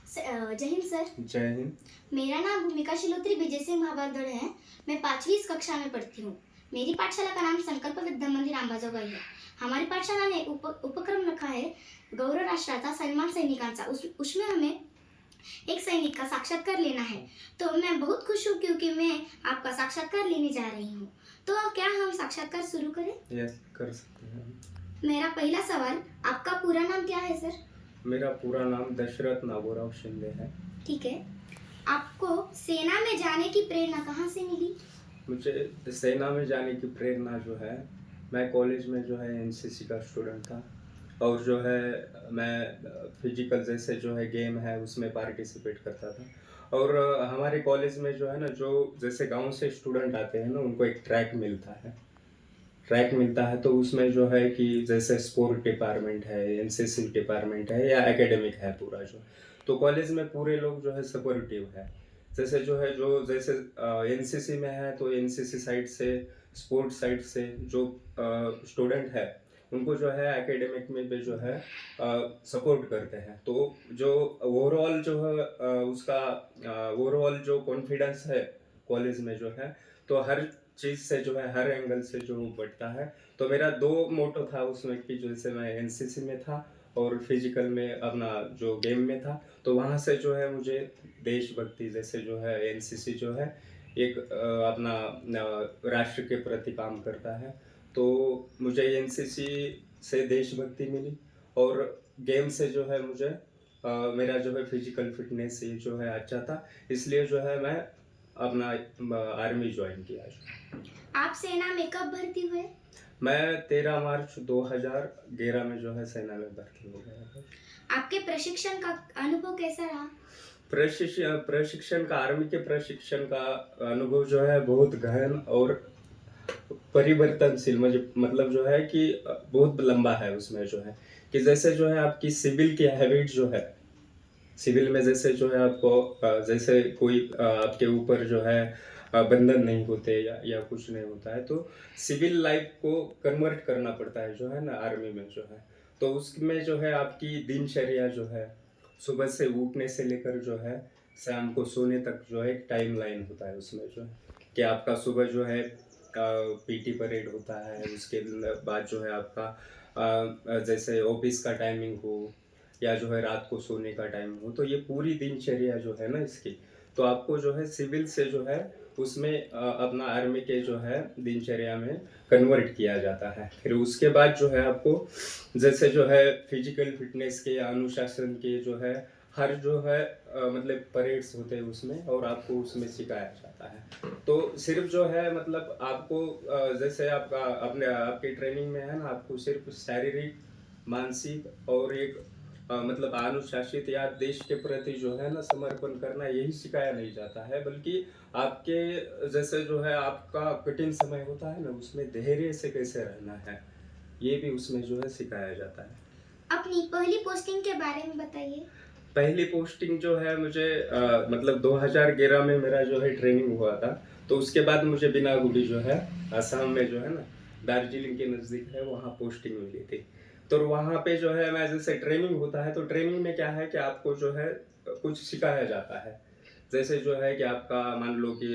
जय हिंद सर। जय हिंद। मेरा नाम भूमिका शिलोत्री विजय सिंह महाबरगढ़ है। मैं 5वीं कक्षा में पढ़ती हूँ। मेरी पाठशाला का नाम संकल्प विद्या मंदिर अंबाजोगाई है। हमारी पाठशाला ने उपक्रम रखा है गौरव राष्ट्राचा सन्मान सैनिकांचा। उसमें हमें एक सैनिक का साक्षात्कार लेना है। तो मैं बहुत खुश हूँ क्योंकि मैं आपका साक्षात्कार लेने जा रही हूँ। तो क्या हम साक्षात्कार शुरू करें? यस, कर सकते हैं। मेरा पहला सवाल, आपका पूरा नाम क्या है सर? मेरा पूरा नाम दशरथ नागोराव शिंदे है। ठीक है। आपको सेना में जाने की प्रेरणा कहाँ से मिली? मुझे सेना में जाने की प्रेरणा जो है, मैं कॉलेज में जो है एनसीसी का स्टूडेंट था और जो है मैं फिजिकल जैसे जो है गेम है उसमें पार्टिसिपेट करता था। और हमारे कॉलेज में जो है ना, जो जैसे गांव से स्टूडेंट आते हैं ना, उनको एक ट्रैक मिलता है। तो उसमें जो है कि जैसे स्पोर्ट डिपार्टमेंट है, एनसीसी डिपार्टमेंट है या एकेडमिक है पूरा जो, तो कॉलेज में पूरे लोग जो है सपोर्टिव है। जैसे जो है जो जैसे एनसीसी में है तो एनसीसी साइड से, स्पोर्ट साइड से जो स्टूडेंट है उनको जो है एकेडमिक में भी जो है सपोर्ट करते हैं। तो जो ओवरऑल जो है उसका ओवरऑल जो कॉन्फिडेंस है कॉलेज में जो है, तो हर चीज़ से जो है हर एंगल से जो बढ़ता है। तो मेरा 2 मोटो था उसमें कि जैसे मैं एनसीसी में था और फिजिकल में अपना जो गेम में था, तो वहाँ से जो है मुझे देशभक्ति जैसे जो है एनसीसी जो है एक अपना राष्ट्र के प्रति काम करता है। तो मुझे एनसीसी से देशभक्ति मिली और गेम से जो है मुझे मेरा जो है फिजिकल फिटनेस ये जो है अच्छा था, इसलिए जो है मैं अपना आर्मी ज्वाइन किया। आप सेना में कब भर्ती हुए? मैं 13 मार्च 2011 में जो है सेना में भर्ती हो गया था। आपके प्रशिक्षण का अनुभव कैसा रहा? प्रशिक्षण का, आर्मी के प्रशिक्षण का अनुभव जो है बहुत गहन और परिवर्तनशील, मुझे मतलब जो है कि बहुत लंबा है। उसमें जो है कि जैसे जो है आपकी सिविल की हैबिट जो है, सिविल में जैसे जो है आपको जैसे कोई आपके ऊपर जो है बंधन नहीं होते या कुछ नहीं होता है, तो सिविल लाइफ को कन्वर्ट करना पड़ता है जो है ना आर्मी में जो है। तो उसमें जो है आपकी दिनचर्या जो है, सुबह से उठने से लेकर जो है शाम को सोने तक जो है एक टाइम लाइन होता है उसमें जो है कि आपका सुबह जो है पीटी परेड होता है, उसके बाद जो है आपका जैसे ऑफिस का टाइमिंग हो या जो है रात को सोने का टाइम हो, तो ये पूरी दिनचर्या जो है ना इसकी, तो आपको जो है सिविल से जो है उसमें अपना आर्मी के जो है दिनचर्या में कन्वर्ट किया जाता है। फिर उसके बाद जो है आपको जैसे जो है फिजिकल फिटनेस के, अनुशासन के जो है हर जो है मतलब परेड्स होते हैं उसमें और आपको उसमें सिखाया जाता है। तो सिर्फ जो है मतलब आपको जैसे आपका अपने आपकी ट्रेनिंग में है ना, आपको सिर्फ शारीरिक, मानसिक और एक मतलब अनुशासित या देश के प्रति जो है ना समर्पण करना, यही सिखाया नहीं जाता है, बल्कि आपके जैसे जो है आपका कठिन समय होता है ना, उसमें धैर्य से कैसे रहना है, ये भी उसमें जो है सिखाया जाता है। अपनी पहली पोस्टिंग के बारे में बताइए। पहली पोस्टिंग जो है मुझे मतलब 2011 में मेरा जो है ट्रेनिंग हुआ था। तो उसके बाद मुझे बिनागुड़ी जो है असम में जो है ना, दार्जिलिंग के नज़दीक है, वहाँ पोस्टिंग मिली थी। तो वहाँ पे जो है मैं जैसे ट्रेनिंग होता है, तो ट्रेनिंग में क्या है कि आपको जो है कुछ सिखाया जाता है। जैसे जो है कि आपका मान लो कि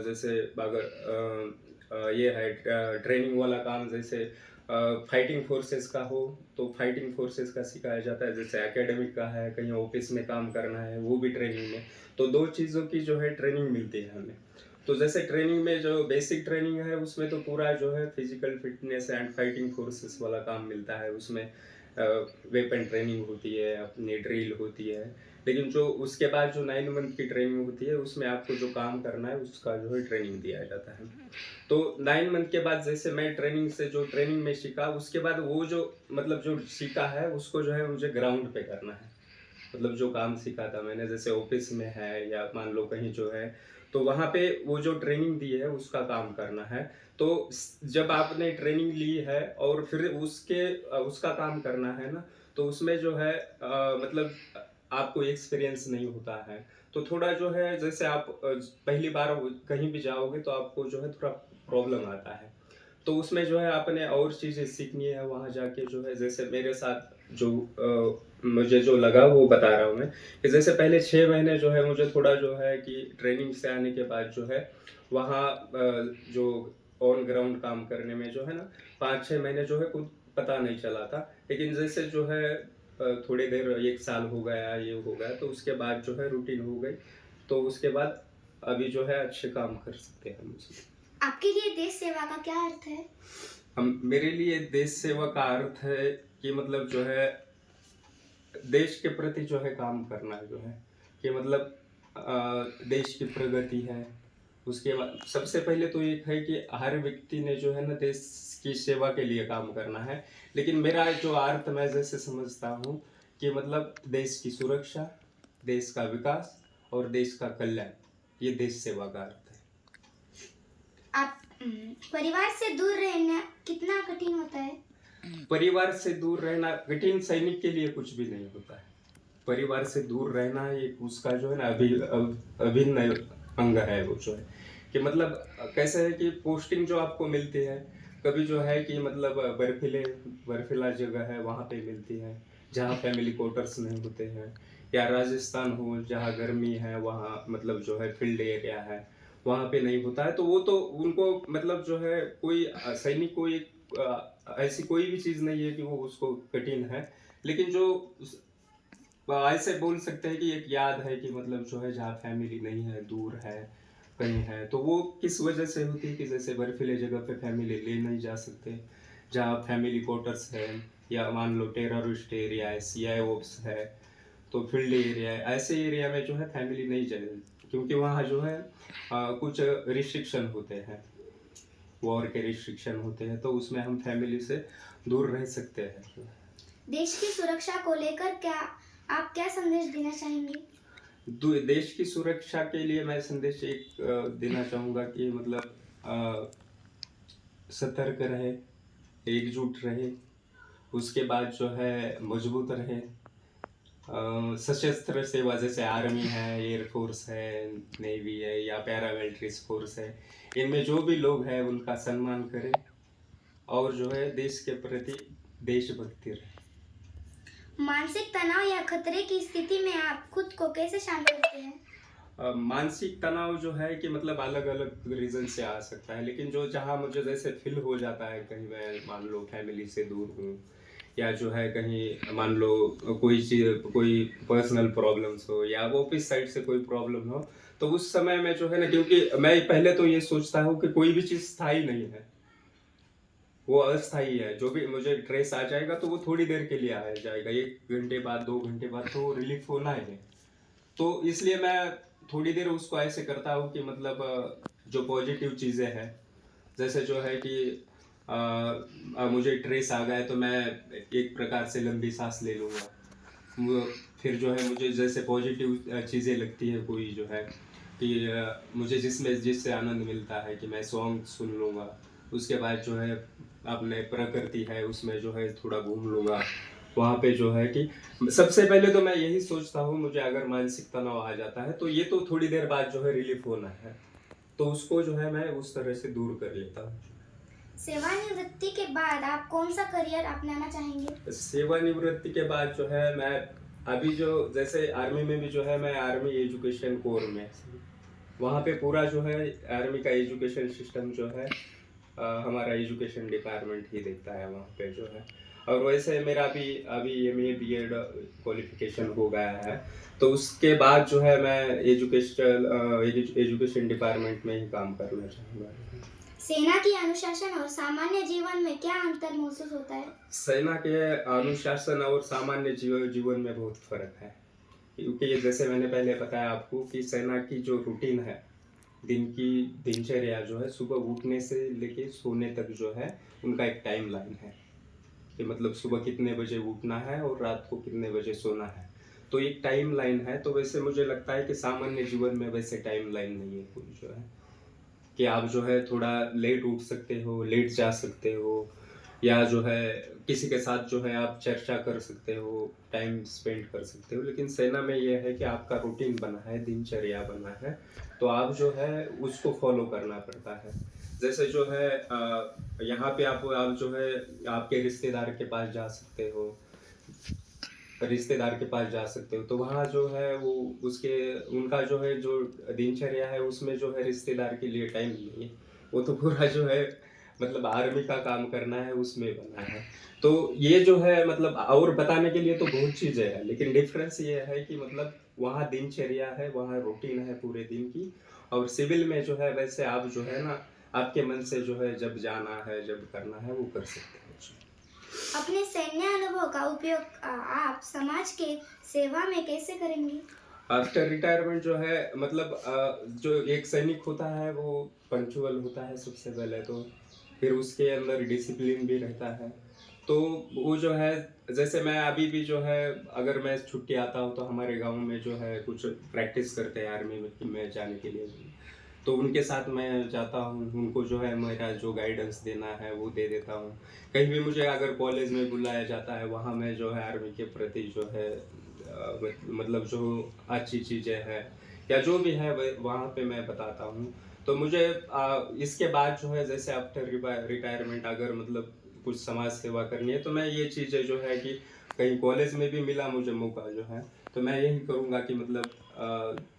जैसे अगर ये है ट्रेनिंग वाला काम, जैसे फाइटिंग फोर्सेस का हो तो फाइटिंग फोर्सेस का सिखाया जाता है। जैसे एकेडमिक का है, कहीं ऑफिस में काम करना है, वो भी ट्रेनिंग में। तो 2 चीज़ों की जो है ट्रेनिंग मिलती है हमें। तो जैसे ट्रेनिंग में जो बेसिक ट्रेनिंग है उसमें तो पूरा जो है physical fitness and fighting forces वाला काम मिलता है। उसमें वेपन ट्रेनिंग होती है, अपनी ड्रिल होती है। लेकिन जो उसके बाद जो 9 मंथ की ट्रेनिंग होती है उसमें आपको जो काम करना है उसका जो है ट्रेनिंग दिया जाता है। तो 9 मंथ के बाद जैसे मैं ट्रेनिंग से जो ट्रेनिंग में सीखा, उसके बाद वो जो मतलब जो सीखा है उसको जो है मुझे ग्राउंड पे करना है। मतलब जो काम सीखा था मैंने, जैसे ऑफिस में है या मान लो कहीं जो है, तो वहाँ पे वो जो ट्रेनिंग दी है उसका काम करना है। तो जब आपने ट्रेनिंग ली है और फिर उसका काम करना है ना, तो उसमें जो है मतलब आपको एक्सपीरियंस नहीं होता है। तो थोड़ा जो है जैसे आप पहली बार कहीं भी जाओगे तो आपको जो है थोड़ा प्रॉब्लम आता है। तो उसमें जो है आपने और चीज़ें सीखनी है वहाँ जाके जो है, जैसे मेरे साथ जो मुझे जो लगा वो बता रहा हूँ मैं कि जैसे पहले 6 महीने जो है मुझे थोड़ा जो है कि ट्रेनिंग से आने के बाद जो है वहाँ जो ऑन ग्राउंड काम करने में जो है ना 5-6 महीने जो है कुछ पता नहीं चला था। लेकिन जैसे जो है थोड़ी देर 1 साल हो गया, ये हो गया तो उसके बाद जो है रूटीन हो गई। तो उसके बाद अभी जो है अच्छे काम कर सकते हैं हम उसमें। आपके लिए देश सेवा का क्या अर्थ है? हम मेरे लिए देश सेवा का अर्थ है कि मतलब जो है देश के प्रति जो है काम करना जो है कि मतलब देश की प्रगति है। उसके बाद सबसे पहले तो एक है कि हर व्यक्ति ने जो है ना देश की सेवा के लिए काम करना है। लेकिन मेरा जो अर्थ मैं जैसे समझता हूँ कि मतलब देश की सुरक्षा, देश का विकास और देश का कल्याण, ये देश सेवा का अर्थ है। आप परिवार से दूर रहना कितना कठिन होता है? परिवार से दूर रहना कठिन सैनिक के लिए कुछ भी नहीं होता है। परिवार से दूर रहना एक उसका जो है ना अभिन्न अंग है वो जो है कि मतलब कैसे है कि पोस्टिंग जो आपको मिलती है कभी जो है कि मतलब बर्फीला जगह है वहाँ पे मिलती है जहाँ फैमिली क्वार्टर्स नहीं होते हैं, या राजस्थान हो जहाँ गर्मी है वहाँ मतलब जो है फील्ड एरिया है वहाँ पे नहीं होता है। तो वो तो उनको मतलब जो है कोई सैनिक को एक ऐसी कोई भी चीज़ नहीं है कि वो उसको कठिन है। लेकिन जो ऐसे बोल सकते हैं कि एक याद है कि मतलब जो है जहाँ फैमिली नहीं है, दूर है, कहीं है, तो वो किस वजह से होती है कि जैसे बर्फीले जगह पे फैमिली ले नहीं जा सकते, जहाँ फैमिली क्वार्टर्स है, या मान लो टेररिस्ट एरिया है, सीआईओप्स है, तो फील्ड एरिया है, ऐसे एरिया में जो है फैमिली नहीं जाए क्योंकि वहाँ जो है कुछ रिस्ट्रिक्शन होते हैं, वॉर के रिस्ट्रिक्शन होते हैं, तो उसमें हम फैमिली से दूर रह सकते हैं। देश की सुरक्षा को लेकर आप क्या संदेश देना चाहेंगे? देश की सुरक्षा के लिए मैं संदेश एक देना चाहूँगा कि मतलब सतर्क रहे, एकजुट रहे, उसके बाद जो है मजबूत रहे। सशस्त्र सेवा जैसे आर्मी है, एयरफोर्स है, नेवी है या पैरामिलिट्री फोर्स है, इनमें जो भी लोग हैं उनका सम्मान करें और जो है देश के प्रति देशभक्ति रहे। मानसिक तनाव या खतरे की स्थिति में आप खुद को कैसे शांत रखते हैं? मानसिक तनाव जो है कि मतलब अलग अलग रीजन से आ सकता है, लेकिन जो जहाँ मुझे जैसे फील हो जाता है कहीं मैं मान लो फैमिली से दूर हूँ, या जो है कहीं मान लो कोई चीज कोई पर्सनल प्रॉब्लम्स हो या ऑफिस साइड से कोई प्रॉब्लम हो, तो उस समय में जो है ना, क्योंकि मैं पहले तो ये सोचता हूँ कि कोई भी चीज़ स्थायी नहीं है, वो अस्थाई है। जो भी मुझे स्ट्रेस आ जाएगा तो वो थोड़ी देर के लिए आ जाएगा, 1 घंटे बाद 2 घंटे बाद तो रिलीफ होना है। तो इसलिए मैं थोड़ी देर उसको ऐसे करता हूँ कि मतलब जो पॉजिटिव चीज़ें हैं, जैसे जो है कि मुझे स्ट्रेस आ गया है तो मैं एक प्रकार से लंबी सांस ले लूँगा। फिर जो है मुझे जैसे पॉजिटिव चीज़ें लगती है कोई जो है कि मुझे जिससे आनंद मिलता है कि मैं सॉन्ग सुन लूँगा। उसके बाद जो है अपने प्रकृति है उसमें जो है थोड़ा घूम लूँगा। वहाँ पे जो है कि सबसे पहले तो मैं यही सोचता हूँ, मुझे अगर मानसिक तनाव आ जाता है तो ये तो थोड़ी देर बाद जो है रिलीफ होना है, तो उसको जो है मैं उस तरह से दूर कर लेता हूँ। सेवानिवृत्ति के बाद आप कौन सा करियर अपनाना चाहेंगे? सेवानिवृत्ति के बाद जो है मैं अभी जो जैसे आर्मी में भी जो है मैं आर्मी एजुकेशन कोर में, वहाँ पे पूरा जो है आर्मी का एजुकेशन सिस्टम जो है हमारा एजुकेशन डिपार्टमेंट ही देखता है वहाँ पे जो है। और वैसे मेरा भी अभी एमए बीएड क्वालिफिकेशन हो गया है, तो उसके बाद जो है मैं एजुकेशन डिपार्टमेंट में ही काम करना चाहूँगा। सेना की अनुशासन और सामान्य जीवन में क्या अंतर महसूस होता है? सेना के अनुशासन और सामान्य जीवन में बहुत फर्क है, क्योंकि ये जैसे मैंने पहले बताया आपको कि सेना की जो रूटीन है, दिन की दिनचर्या जो है सुबह उठने से लेके सोने तक जो है उनका एक टाइम लाइन है कि मतलब सुबह कितने बजे उठना है और रात को कितने बजे सोना है, तो एक टाइम लाइन है। तो वैसे मुझे लगता है कि सामान्य जीवन में वैसे टाइम लाइन नहीं है कोई जो है कि आप जो है थोड़ा लेट उठ सकते हो, लेट जा सकते हो, या जो है किसी के साथ जो है आप चर्चा कर सकते हो, टाइम स्पेंड कर सकते हो। लेकिन सेना में ये है कि आपका रूटीन बना है, दिनचर्या बना है, तो आप जो है उसको फॉलो करना पड़ता है। जैसे जो है यहाँ पे आप जो है आपके रिश्तेदार के पास जा सकते हो, रिश्तेदार के पास जा सकते हो, तो वहाँ जो है वो उसके उनका जो है जो दिनचर्या है उसमें जो है रिश्तेदार के लिए टाइम नहीं है। वो तो पूरा जो है मतलब आर्मी का काम करना है उसमें बना है। तो ये जो है मतलब और बताने के लिए तो बहुत चीज़ें हैं, लेकिन डिफरेंस ये है कि मतलब वहाँ दिनचर्या है, वहाँ रूटीन है पूरे दिन की, और सिविल में जो है वैसे आप जो है ना आपके मन से जो है जब जाना है, जब करना है वो कर सकते हो। अपने सैन्य अनुभव का उपयोग आप समाज के सेवा में कैसे करेंगे? आफ्टर रिटायरमेंट जो है मतलब जो एक सैनिक होता है वो पंक्चुअल होता है सबसे पहले तो, फिर उसके अंदर डिसिप्लिन भी रहता है। तो वो जो है जैसे मैं अभी भी जो है अगर मैं छुट्टी आता हूँ तो हमारे गांव में जो है कुछ प्रैक्टिस करते हैं आर्मी में जाने के लिए, तो उनके साथ मैं जाता हूँ, उनको जो है मेरा जो गाइडेंस देना है वो दे देता हूँ। कहीं भी मुझे अगर कॉलेज में बुलाया जाता है वहाँ मैं जो है आर्मी के प्रति जो है मतलब जो अच्छी चीज़ें हैं या जो भी है वहाँ पे मैं बताता हूँ। तो मुझे इसके बाद जो है जैसे आफ्टर रिटायरमेंट अगर मतलब कुछ समाज सेवा करनी है तो मैं ये चीज़ें जो है कि कहीं कॉलेज में भी मिला मुझे मौका जो है तो मैं यही करूँगा कि मतलब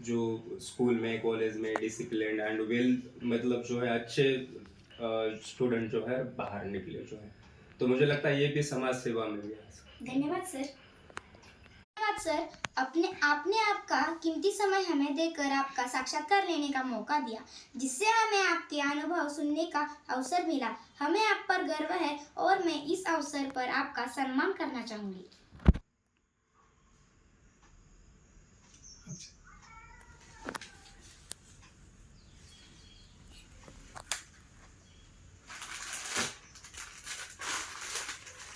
जो स्कूल में कॉलेज में डिसिप्लिन एंड वेल मतलब जो है अच्छे स्टूडेंट जो है बाहर निकले जो है, तो मुझे लगता है ये भी समाज सेवा में गया। धन्यवाद सर। धन्यवाद सर। अपने आपने आपका कीमती समय हमें देकर आपका साक्षात्कार लेने का मौका दिया, जिससे हमें आपके अनुभव सुनने का अवसर मिला। हमें आप पर गर्व है और मैं इस अवसर पर आपका सम्मान करना चाहूंगी।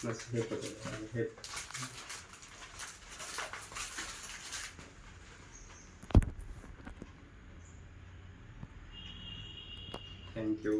बस ये पता है। Thank you.